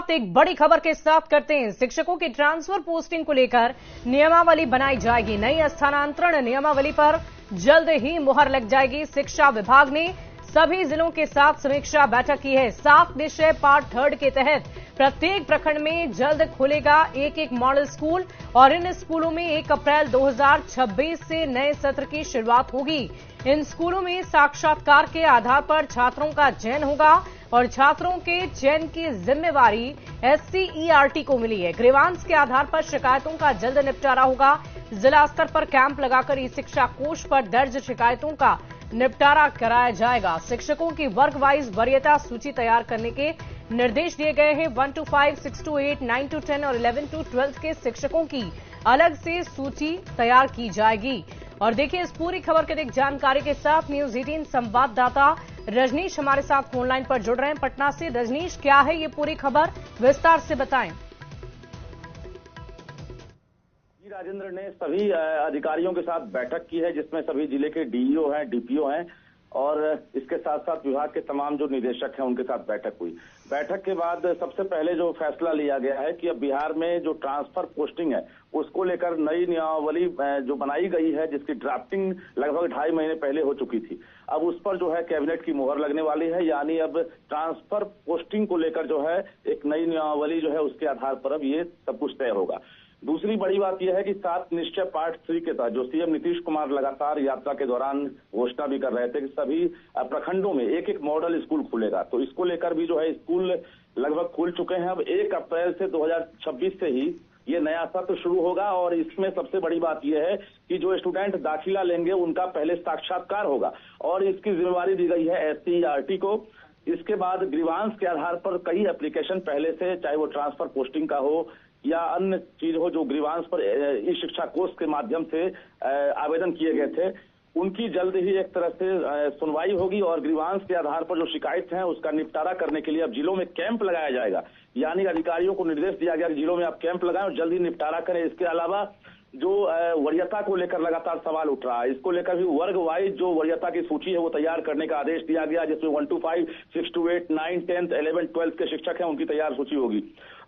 शुरुआत एक बड़ी खबर के साथ करते हैं। शिक्षकों की ट्रांसफर पोस्टिंग को लेकर नियमावली बनाई जाएगी। नई स्थानांतरण नियमावली पर जल्द ही मुहर लग जाएगी। शिक्षा विभाग ने सभी जिलों के साथ समीक्षा बैठक की है। 7 निश्चय पार्ट 3 के तहत प्रत्येक प्रखंड में जल्द खुलेगा एक मॉडल स्कूल और इन स्कूलों में 1 अप्रैल 2026 से नए सत्र की शुरुआत होगी। इन स्कूलों में साक्षात्कार के आधार पर छात्रों का चयन होगा और छात्रों के चयन की जिम्मेवारी SCERT को मिली है। ग्रीवांस के आधार पर शिकायतों का जल्द निपटारा होगा। जिला स्तर पर कैंप लगाकर ई शिक्षा कोष पर दर्ज शिकायतों का निपटारा कराया जाएगा। शिक्षकों की वर्ग वाइज वरीयता सूची तैयार करने के निर्देश दिए गए हैं। 1 to 5, 6 to 8, 9 to 10 और 11 to 12 के शिक्षकों की अलग से सूची तैयार की जाएगी। और देखिए इस पूरी खबर के अधिक जानकारी के साथ न्यूज 18 संवाददाता रजनीश हमारे साथ फोनलाइन पर जुड़ रहे हैं पटना से। रजनीश, क्या है ये पूरी खबर, विस्तार से बताएं। राजेंद्र ने सभी अधिकारियों के साथ बैठक की है, जिसमें सभी जिले के DEO हैं, DPO हैं और इसके साथ साथ विभाग के तमाम जो निदेशक हैं उनके साथ बैठक हुई। बैठक के बाद सबसे पहले जो फैसला लिया गया है कि अब बिहार में जो ट्रांसफर पोस्टिंग है उसको लेकर नई नियमावली जो बनाई गई है, जिसकी ड्राफ्टिंग लगभग 2.5 महीने पहले हो चुकी थी, अब उस पर जो है कैबिनेट की मुहर लगने वाली है। यानी अब ट्रांसफर पोस्टिंग को लेकर जो है एक नई नियमावली जो है उसके आधार पर अब ये सब कुछ तय होगा। दूसरी बड़ी बात यह है कि 7 निश्चय पार्ट 3 के तहत जो CM नीतीश कुमार लगातार यात्रा के दौरान घोषणा भी कर रहे थे कि सभी प्रखंडों में एक मॉडल स्कूल खुलेगा, तो इसको लेकर भी जो है स्कूल लगभग खुल चुके हैं। अब 1 अप्रैल से 2026 से ही ये नया सत्र शुरू होगा और इसमें सबसे बड़ी बात यह है कि जो स्टूडेंट दाखिला लेंगे उनका पहले साक्षात्कार होगा और इसकी जिम्मेवारी दी गई है SCERT को। इसके बाद ग्रीवांस के आधार पर कई एप्लीकेशन पहले से, चाहे वो ट्रांसफर पोस्टिंग का हो या अन्य चीज हो, जो ग्रीवांस पर ई शिक्षा कोष के माध्यम से आवेदन किए गए थे, उनकी जल्द ही एक तरह से सुनवाई होगी और ग्रीवांस के आधार पर जो शिकायत है उसका निपटारा करने के लिए अब जिलों में कैंप लगाया जाएगा। यानी अधिकारियों को निर्देश दिया गया कि जिलों में आप कैंप लगाएं और जल्द ही निपटारा करें। इसके अलावा जो वरीयता को लेकर लगातार सवाल उठ रहा है, इसको लेकर भी वर्ग वाइज जो वरीयता की सूची है वो तैयार करने का आदेश दिया गया, जिसमें 1 to 5, 6 to 8, 9, 10, 11, 12 के शिक्षक हैं उनकी तैयार सूची होगी।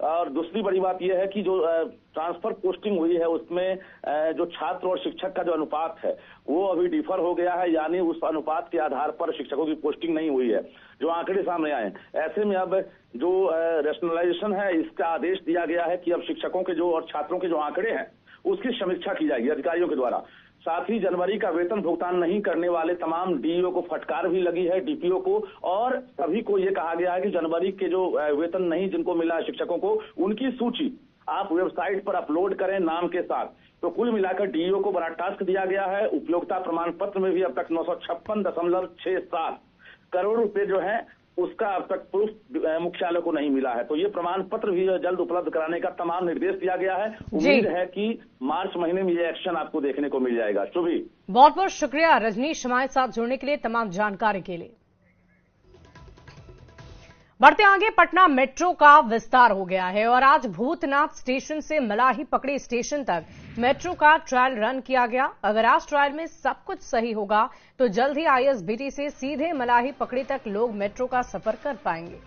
और दूसरी बड़ी बात यह है कि जो ट्रांसफर पोस्टिंग हुई है उसमें जो छात्र और शिक्षक का जो अनुपात है वो अभी डिफर हो गया है। यानी उस अनुपात के आधार पर शिक्षकों की पोस्टिंग नहीं हुई है, जो आंकड़े सामने आए। ऐसे में अब जो रैशनलाइजेशन है इसका आदेश दिया गया है कि अब शिक्षकों के जो और छात्रों के जो आंकड़े हैं उसकी समीक्षा की जाएगी अधिकारियों के द्वारा। साथ ही जनवरी का वेतन भुगतान नहीं करने वाले तमाम DEO को फटकार भी लगी है, DPO को, और सभी को ये कहा गया है कि जनवरी के जो वेतन नहीं जिनको मिला है शिक्षकों को, उनकी सूची आप वेबसाइट पर अपलोड करें नाम के साथ। तो कुल मिलाकर DEO को बड़ा टास्क दिया गया है। उपयोगिता प्रमाण पत्र में भी अब तक 956.67 करोड़ रुपए जो है उसका अब तक प्रूफ मुख्यालय को नहीं मिला है, तो ये प्रमाण पत्र भी जल्द उपलब्ध कराने का तमाम निर्देश दिया गया है। उम्मीद है कि मार्च महीने में ये एक्शन आपको देखने को मिल जाएगा। शुभी, बहुत बहुत शुक्रिया रजनीश हमारे साथ जुड़ने के लिए, तमाम जानकारी के लिए। बढ़ते आगे, पटना मेट्रो का विस्तार हो गया है और आज भूतनाथ स्टेशन से मलाही पकड़ी स्टेशन तक मेट्रो का ट्रायल रन किया गया। अगर आज ट्रायल में सब कुछ सही होगा तो जल्द ही ISBT से सीधे मलाही पकड़ी तक लोग मेट्रो का सफर कर पाएंगे।